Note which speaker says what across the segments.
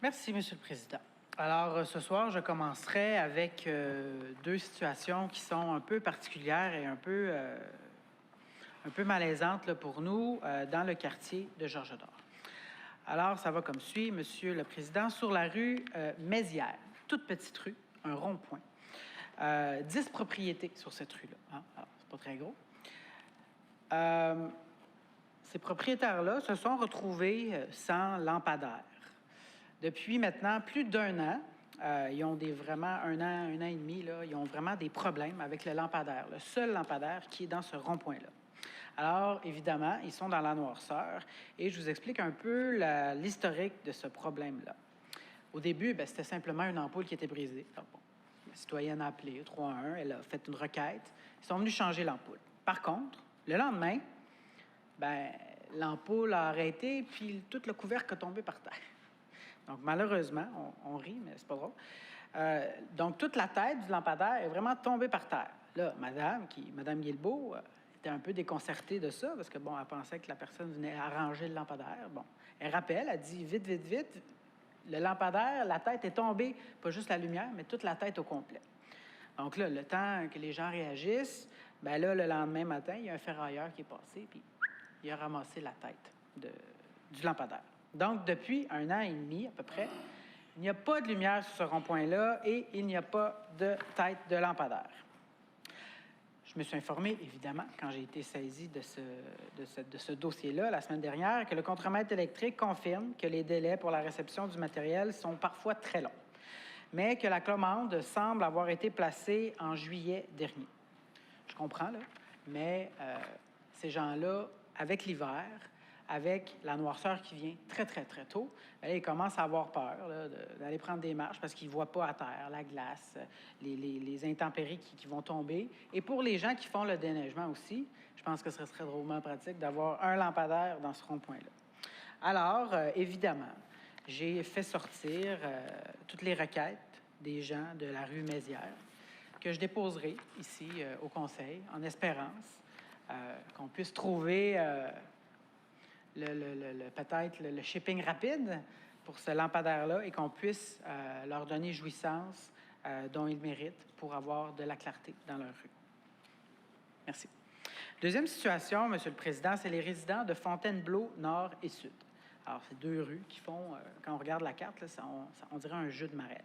Speaker 1: Merci, Monsieur le Président. Alors, ce soir, je commencerai avec deux situations qui sont un peu particulières et un peu malaisantes là, pour nous dans le quartier de Georges-Dor. Alors, ça va comme suit, Monsieur le Président. Sur la rue Mézières, toute petite rue, un rond-point. 10 propriétés sur cette rue-là. Hein? Alors, c'est pas très gros. Ces propriétaires-là se sont retrouvés sans lampadaire. Depuis maintenant plus d'un an, ils ont vraiment un an et demi, là, ils ont vraiment des problèmes avec le lampadaire, le seul lampadaire qui est dans ce rond-point-là. Alors, évidemment, ils sont dans la noirceur et je vous explique un peu l'historique de ce problème-là. Au début, c'était simplement une ampoule qui était brisée. Alors, bon, la citoyenne a appelé 311, elle a fait une requête. Ils sont venus changer l'ampoule. Par contre, le lendemain, l'ampoule a arrêté puis tout le couvercle a tombé par terre. Donc, malheureusement, on rit, mais c'est pas drôle. Donc, toute la tête du lampadaire est vraiment tombée par terre. Là, Madame Guilbeault, était un peu déconcertée de ça, parce que, bon, elle pensait que la personne venait arranger le lampadaire. Bon, elle rappelle, elle dit, vite, vite, vite, le lampadaire, la tête est tombée, pas juste la lumière, mais toute la tête au complet. Donc là, le temps que les gens réagissent, là, le lendemain matin, il y a un ferrailleur qui est passé, puis il a ramassé la tête du lampadaire. Donc, depuis un an et demi à peu près, il n'y a pas de lumière sur ce rond-point-là et il n'y a pas de tête de lampadaire. Je me suis informé, évidemment, quand j'ai été saisi de ce dossier-là la semaine dernière, que le contremaître électrique confirme que les délais pour la réception du matériel sont parfois très longs, mais que la commande semble avoir été placée en juillet dernier. Je comprends, là, mais ces gens-là, avec l'hiver, avec la noirceur qui vient très, très, très tôt, ils commencent à avoir peur d'aller prendre des marches parce qu'ils ne voient pas à terre la glace, les intempéries qui vont tomber. Et pour les gens qui font le déneigement aussi, je pense que ce serait drôlement pratique d'avoir un lampadaire dans ce rond-point-là. Alors, évidemment, j'ai fait sortir toutes les requêtes des gens de la rue Mézières que je déposerai ici au Conseil, en espérance qu'on puisse trouver peut-être le shipping rapide pour ce lampadaire-là et qu'on puisse leur donner jouissance dont ils méritent pour avoir de la clarté dans leur rue. Merci. Deuxième situation, Monsieur le Président, c'est les résidents de Fontainebleau Nord et Sud. Alors, c'est deux rues qui font, quand on regarde la carte, là, on dirait un jeu de marelle.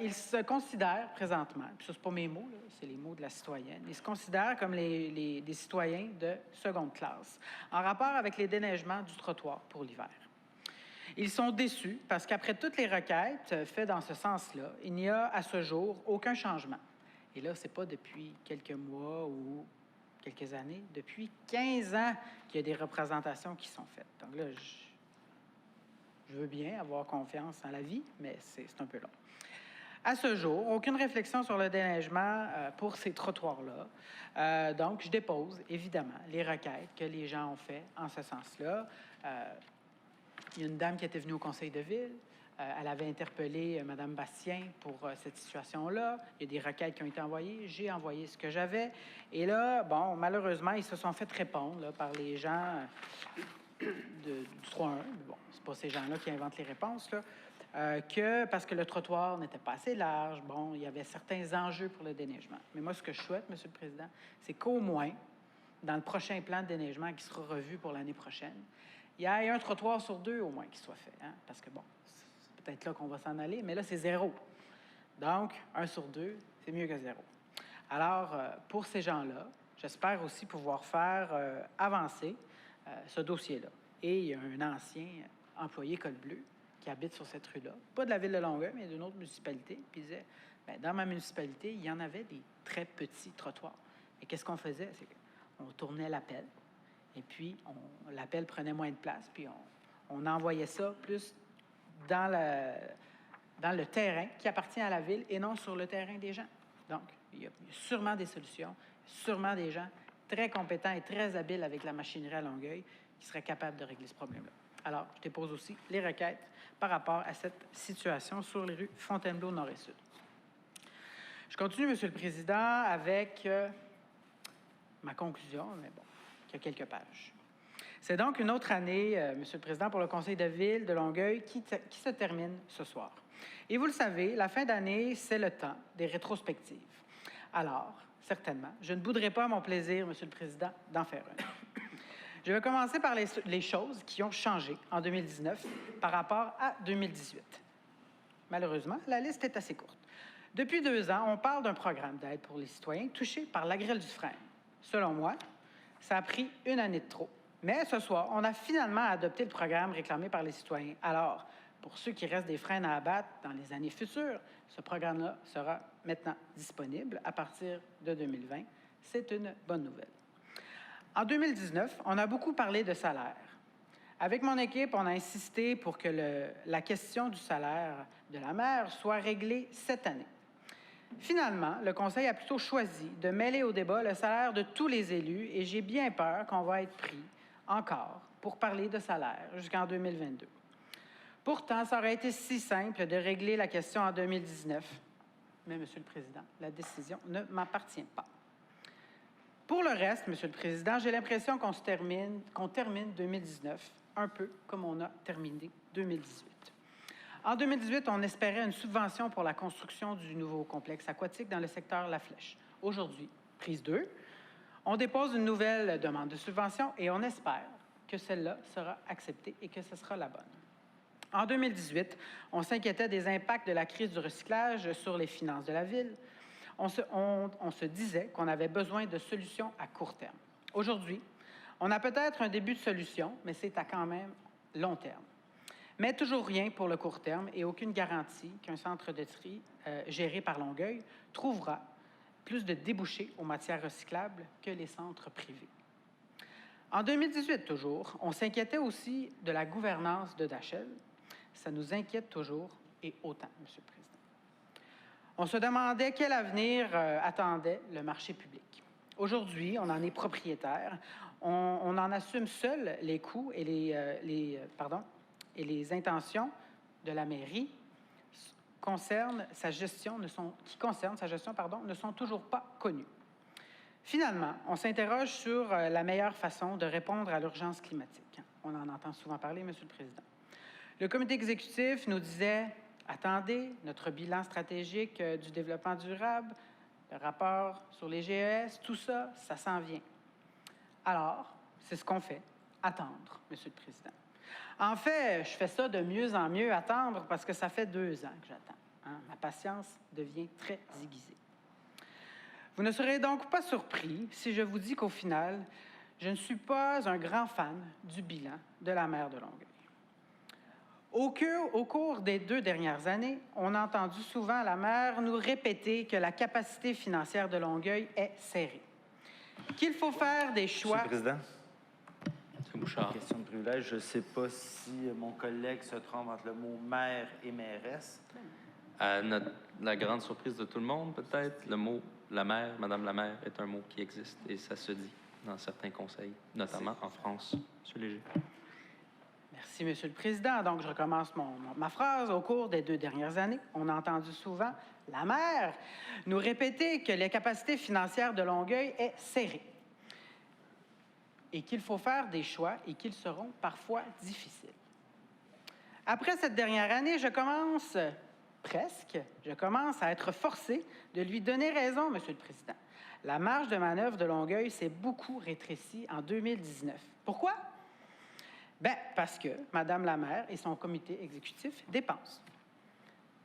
Speaker 1: Ils se considèrent présentement, puis ça, c'est pas mes mots, c'est les mots de la citoyenne, ils se considèrent comme des citoyens de seconde classe en rapport avec les déneigements du trottoir pour l'hiver. Ils sont déçus parce qu'après toutes les requêtes faites dans ce sens-là, il n'y a à ce jour aucun changement. Et là, c'est pas depuis quelques mois ou quelques années, depuis 15 ans qu'il y a des représentations qui sont faites. Donc là, je veux bien avoir confiance en la vie, mais c'est un peu long. À ce jour, aucune réflexion sur le déneigement pour ces trottoirs-là. Donc, je dépose, évidemment, les requêtes que les gens ont faites en ce sens-là. Il y a une dame qui était venue au conseil de ville. Elle avait interpellé Mme Bastien pour cette situation-là. Il y a des requêtes qui ont été envoyées. J'ai envoyé ce que j'avais. Et là, bon, malheureusement, ils se sont fait répondre là, par les gens du 3-1. Bon, c'est pas ces gens-là qui inventent les réponses, là. Que parce que le trottoir n'était pas assez large, bon, il y avait certains enjeux pour le déneigement. Mais moi, ce que je souhaite, M. le Président, c'est qu'au moins, dans le prochain plan de déneigement qui sera revu pour l'année prochaine, il y ait un trottoir sur deux au moins qui soit fait. Hein? Parce que, bon, c'est peut-être là qu'on va s'en aller, mais là, c'est 0. Donc, 1 sur 2, c'est mieux que 0. Alors, pour ces gens-là, j'espère aussi pouvoir faire avancer ce dossier-là. Et il y a un ancien employé col bleu qui habite sur cette rue-là, pas de la ville de Longueuil, mais d'une autre municipalité, puis il disait, dans ma municipalité, il y en avait des très petits trottoirs. Et qu'est-ce qu'on faisait? C'est qu'on tournait l'appel, et puis l'appel prenait moins de place, puis on envoyait ça plus dans le terrain qui appartient à la ville et non sur le terrain des gens. Donc, il y a sûrement des solutions, sûrement des gens très compétents et très habiles avec la machinerie à Longueuil qui seraient capables de régler ce problème-là. Alors, je dépose aussi les requêtes par rapport à cette situation sur les rues Fontainebleau Nord et Sud. Je continue, Monsieur le Président, avec ma conclusion, mais bon, il y a quelques pages. C'est donc une autre année, Monsieur le Président, pour le Conseil de ville de Longueuil qui se termine ce soir. Et vous le savez, la fin d'année, c'est le temps des rétrospectives. Alors, certainement, je ne bouderai pas mon plaisir, Monsieur le Président, d'en faire une. Je vais commencer par les choses qui ont changé en 2019 par rapport à 2018. Malheureusement, la liste est assez courte. Depuis 2 ans, on parle d'un programme d'aide pour les citoyens touchés par la grêle du frein. Selon moi, ça a pris une année de trop. Mais ce soir, on a finalement adopté le programme réclamé par les citoyens. Alors, pour ceux qui restent des freins à abattre dans les années futures, ce programme-là sera maintenant disponible à partir de 2020. C'est une bonne nouvelle. En 2019, on a beaucoup parlé de salaire. Avec mon équipe, on a insisté pour que la question du salaire de la maire soit réglée cette année. Finalement, le Conseil a plutôt choisi de mêler au débat le salaire de tous les élus et j'ai bien peur qu'on va être pris encore pour parler de salaire jusqu'en 2022. Pourtant, ça aurait été si simple de régler la question en 2019. Mais, Monsieur le Président, la décision ne m'appartient pas. Pour le reste, Monsieur le Président, j'ai l'impression qu'on termine 2019 un peu comme on a terminé 2018. En 2018, on espérait une subvention pour la construction du nouveau complexe aquatique dans le secteur La Flèche. Aujourd'hui, prise 2, on dépose une nouvelle demande de subvention et on espère que celle-là sera acceptée et que ce sera la bonne. En 2018, on s'inquiétait des impacts de la crise du recyclage sur les finances de la ville. On se disait qu'on avait besoin de solutions à court terme. Aujourd'hui, on a peut-être un début de solution, mais c'est à quand même long terme. Mais toujours rien pour le court terme et aucune garantie qu'un centre de tri géré par Longueuil trouvera plus de débouchés aux matières recyclables que les centres privés. En 2018, toujours, on s'inquiétait aussi de la gouvernance de Dachel. Ça nous inquiète toujours et autant, Monsieur le Président. On se demandait quel avenir attendait le marché public. Aujourd'hui, on en est propriétaire. On en assume seul les coûts et les intentions de la mairie qui concernent sa gestion ne sont toujours pas connues. Finalement, on s'interroge sur la meilleure façon de répondre à l'urgence climatique. On en entend souvent parler, Monsieur le Président. Le comité exécutif nous disait « Attendez, notre bilan stratégique du développement durable, le rapport sur les GES, tout ça, ça s'en vient. » Alors, c'est ce qu'on fait, attendre, Monsieur le Président. En fait, je fais ça de mieux en mieux, attendre, parce que ça fait 2 ans que j'attends. Hein? Ma patience devient très aiguisée. Vous ne serez donc pas surpris si je vous dis qu'au final, je ne suis pas un grand fan du bilan de la maire de Longueuil. Au cours des 2 dernières années, on a entendu souvent la maire nous répéter que la capacité financière de Longueuil est serrée, qu'il faut faire des choix.
Speaker 2: Monsieur le Président.
Speaker 3: Monsieur Bouchard.
Speaker 2: Question de privilège. Je ne sais pas si mon collègue se trompe entre le mot maire et mairesse.
Speaker 3: À la grande surprise de tout le monde, peut-être, le mot « la maire », « Madame la maire » est un mot qui existe et ça se dit dans certains conseils, notamment en France. Monsieur Léger.
Speaker 1: Merci, Monsieur le Président. Donc, je recommence ma phrase. Au cours des 2 dernières années, on a entendu souvent la maire nous répéter que les capacités financières de Longueuil est serrée et qu'il faut faire des choix et qu'ils seront parfois difficiles. Après cette dernière année, je commence à être forcé de lui donner raison, Monsieur le Président. La marge de manœuvre de Longueuil s'est beaucoup rétrécie en 2019. Pourquoi? Bien, parce que Madame la maire et son comité exécutif dépensent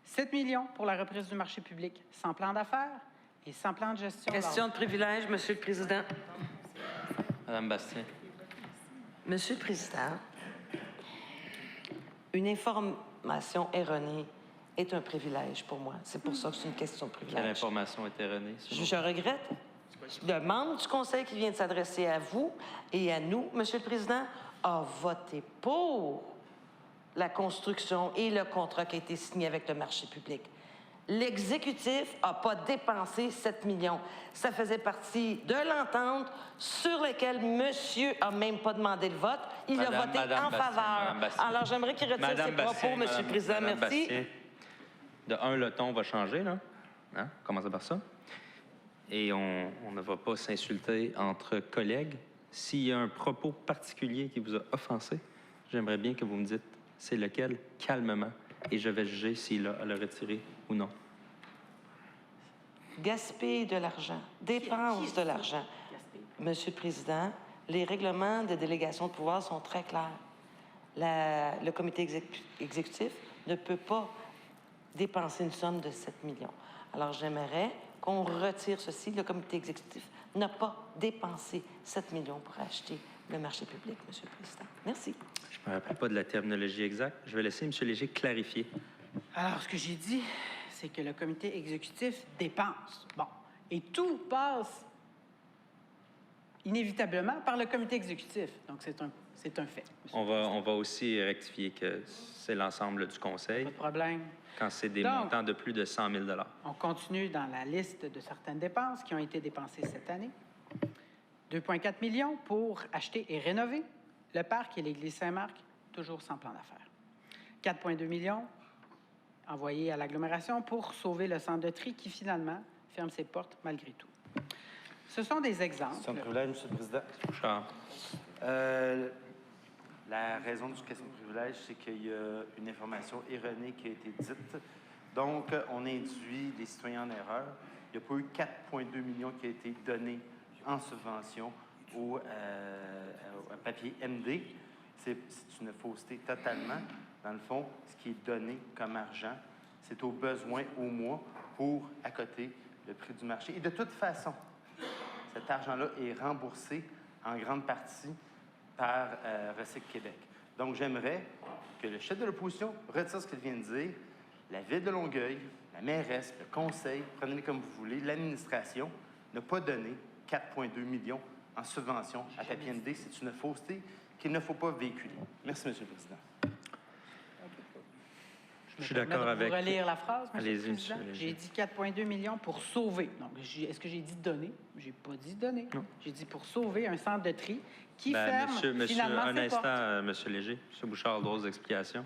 Speaker 1: 7 millions pour la reprise du marché public sans plan d'affaires et sans plan de gestion.
Speaker 4: Question de privilège, Monsieur le Président.
Speaker 3: Madame Bastien.
Speaker 4: Monsieur le Président, une information erronée est un privilège pour moi. C'est pour ça que c'est une question de privilège.
Speaker 3: Quelle information est erronée?
Speaker 4: Je regrette. Le membre du Conseil qui vient de s'adresser à vous et à nous, Monsieur le Président, a voté pour la construction et le contrat qui a été signé avec le marché public. L'exécutif n'a pas dépensé 7 millions. Ça faisait partie de l'entente sur laquelle monsieur n'a même pas demandé le vote. Il a voté en faveur. Alors, j'aimerais qu'il retire ses propos, Monsieur le Président. Merci.
Speaker 3: Bastien, de un, le ton va changer, là. Hein? Commencez par ça. Et on ne va pas s'insulter entre collègues. S'il y a un propos particulier qui vous a offensé, j'aimerais bien que vous me dites c'est lequel, calmement, et je vais juger s'il a à le retirer ou non.
Speaker 4: Gaspille de l'argent, dépense de l'argent. Monsieur le Président, les règlements de délégation de pouvoir sont très clairs. Le comité exécutif ne peut pas dépenser une somme de 7 millions. Alors, j'aimerais qu'on retire ceci. Le comité exécutif n'a pas dépensé 7 millions pour acheter le marché public, Monsieur le Président. Merci.
Speaker 3: Je ne me rappelle pas de la terminologie exacte. Je vais laisser M. Léger clarifier.
Speaker 1: Alors, ce que j'ai dit, c'est que le comité exécutif dépense. Bon. Et tout passe inévitablement par le comité exécutif. Donc, c'est un fait.
Speaker 3: On va aussi rectifier que c'est l'ensemble du conseil
Speaker 1: Pas de problème.
Speaker 3: quand c'est des
Speaker 1: Donc,
Speaker 3: montants de plus de 100 000 $.
Speaker 1: On continue dans la liste de certaines dépenses qui ont été dépensées cette année. 2,4 millions pour acheter et rénover le parc et l'église Saint-Marc, toujours sans plan d'affaires. 4,2 millions envoyés à l'agglomération pour sauver le centre de tri qui, finalement, ferme ses portes malgré tout. Ce sont des exemples.
Speaker 2: Question de privilège, M. le Président.
Speaker 3: Charles.
Speaker 2: La raison du question de privilège, c'est qu'il y a une information erronée qui a été dite. Donc, on induit les citoyens en erreur. Il n'y a pas eu 4,2 millions qui a été donné en subvention au papier MD. C'est une fausseté totalement. Dans le fond, ce qui est donné comme argent, c'est au besoin au mois pour accoter le prix du marché. Et de toute façon, cet argent-là est remboursé en grande partie par Recycle Québec. Donc, j'aimerais que le chef de l'opposition retire ce qu'il vient de dire. La Ville de Longueuil, la mairesse, le conseil, prenez-les comme vous voulez, l'administration n'a pas donné 4,2 millions en subvention à Papier MD. C'est une fausseté qu'il ne faut pas véhiculer. Merci, M. le Président.
Speaker 3: Je suis d'accord avec...
Speaker 1: Vous relire la phrase, M. le
Speaker 3: Allez-y, M.
Speaker 1: Président?
Speaker 3: Léger.
Speaker 1: J'ai dit 4,2 millions pour sauver. Donc, est-ce que j'ai dit donner? J'ai pas dit donner.
Speaker 3: Non.
Speaker 1: J'ai dit pour sauver un centre de tri qui
Speaker 3: Ben,
Speaker 1: ferme
Speaker 3: monsieur,
Speaker 1: finalement
Speaker 3: un
Speaker 1: ses
Speaker 3: instant,
Speaker 1: portes.
Speaker 3: M. Léger. M. Bouchard, d'autres explications.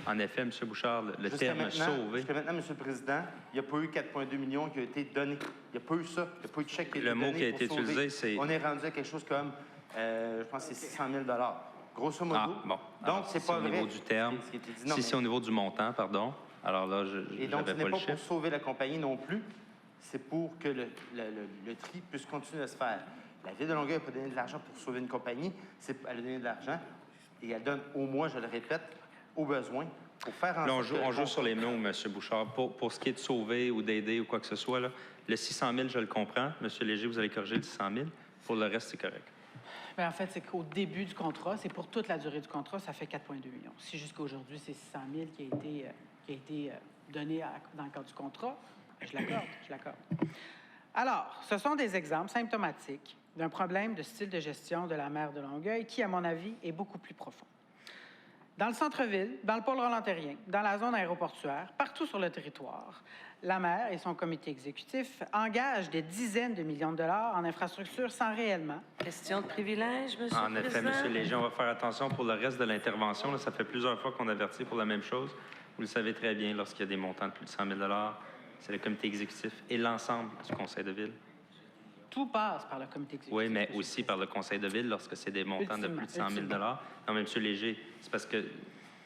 Speaker 3: En effet, M. Bouchard, le terme « sauver
Speaker 2: Jusqu'à maintenant, M. le Président, il n'y a pas eu 4,2 millions qui ont été donnés. Il n'y a pas eu ça. Il n'y a pas eu de chèque qui a été
Speaker 3: Le
Speaker 2: donné
Speaker 3: mot qui a
Speaker 2: pour
Speaker 3: été
Speaker 2: sauver.
Speaker 3: utilisé, c'est...
Speaker 2: On est rendu à quelque chose comme, je pense que c'est 600 000 grosso modo.
Speaker 3: Ah, bon.
Speaker 2: Donc,
Speaker 3: Alors,
Speaker 2: c'est
Speaker 3: si
Speaker 2: pas
Speaker 3: au
Speaker 2: vrai.
Speaker 3: niveau du terme.
Speaker 2: Ce qui a été dit. Non,
Speaker 3: Si
Speaker 2: mais-
Speaker 3: c'est au niveau du montant, pardon, alors là, je
Speaker 2: Et donc, ce
Speaker 3: n'avais
Speaker 2: n'est
Speaker 3: pas
Speaker 2: pas
Speaker 3: le
Speaker 2: pour
Speaker 3: chiffre.
Speaker 2: sauver la compagnie non plus. C'est pour que le tri puisse continuer à se faire. La Ville de Longueuil n'a pas donné de l'argent pour sauver une compagnie. Elle a donné de l'argent et elle donne au moins, je le répète, aux besoins pour faire en
Speaker 3: Là,
Speaker 2: sorte
Speaker 3: on
Speaker 2: que-
Speaker 3: joue sur les mots, M. Bouchard. Pour ce qui est de sauver ou d'aider ou quoi que ce soit, là, le 600 000, je le comprends. M. Léger, vous allez corriger le 600 000. Pour le reste, c'est correct.
Speaker 1: Bien, en fait, c'est qu'au début du contrat, c'est pour toute la durée du contrat, ça fait 4,2 millions. Si jusqu'à aujourd'hui, c'est 600 000 qui a été donné dans le cadre du contrat, bien, je l'accorde. Alors, ce sont des exemples symptomatiques d'un problème de style de gestion de la maire de Longueuil qui, à mon avis, est beaucoup plus profond. Dans le centre-ville, dans le pôle rolantarien, dans la zone aéroportuaire, partout sur le territoire, la maire et son comité exécutif engagent des dizaines de millions de dollars en infrastructures sans réellement.
Speaker 4: Question de privilège, Monsieur
Speaker 3: En
Speaker 4: le
Speaker 3: effet,
Speaker 4: Président.
Speaker 3: M. Léger, on va faire attention pour le reste de l'intervention. Là, ça fait plusieurs fois qu'on avertit pour la même chose. Vous le savez très bien, lorsqu'il y a des montants de plus de 100 000 $, c'est le comité exécutif et l'ensemble du conseil de ville.
Speaker 1: Tout passe par le comité exécutif.
Speaker 3: Oui, mais
Speaker 1: monsieur
Speaker 3: aussi
Speaker 1: le
Speaker 3: par le conseil de ville lorsque c'est des montants de plus de 100 000 $.
Speaker 1: Ultimement.
Speaker 3: Non, mais M. Léger, c'est parce que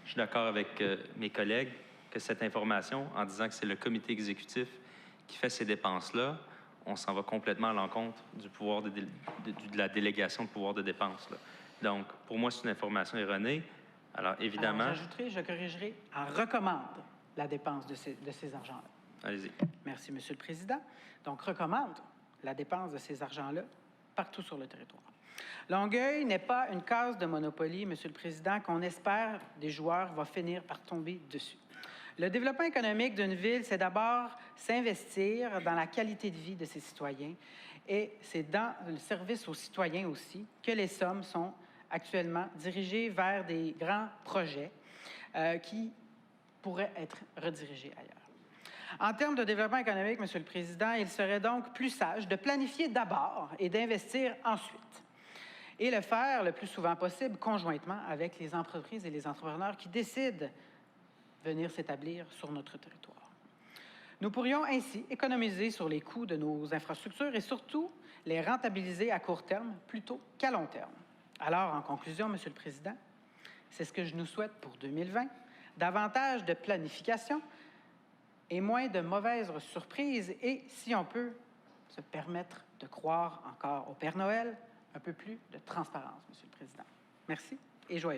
Speaker 3: je suis d'accord avec mes collègues que cette information, en disant que c'est le comité exécutif qui fait ces dépenses-là, on s'en va complètement à l'encontre du pouvoir de la délégation de pouvoir de dépenses, là. Donc, pour moi, c'est une information erronée. Alors, évidemment...
Speaker 1: Alors, j'ajouterai, je corrigerai, en recommande la dépense de ces argents-là.
Speaker 3: Allez-y.
Speaker 1: Merci, Monsieur le Président. Donc, recommande la dépense de ces argents-là partout sur le territoire. Longueuil n'est pas une case de Monopoly, Monsieur le Président, qu'on espère des joueurs va finir par tomber dessus. Le développement économique d'une ville, c'est d'abord s'investir dans la qualité de vie de ses citoyens et c'est dans le service aux citoyens aussi que les sommes sont actuellement dirigées vers des grands projets qui pourraient être redirigés ailleurs. En termes de développement économique, Monsieur le Président, il serait donc plus sage de planifier d'abord et d'investir ensuite. Et le faire le plus souvent possible conjointement avec les entreprises et les entrepreneurs qui décident de venir s'établir sur notre territoire. Nous pourrions ainsi économiser sur les coûts de nos infrastructures et surtout les rentabiliser à court terme plutôt qu'à long terme. Alors, en conclusion, Monsieur le Président, c'est ce que je nous souhaite pour 2020, davantage de planification et moins de mauvaises surprises et, si on peut se permettre de croire encore au Père Noël, un peu plus de transparence, Monsieur le Président. Merci et joyeux.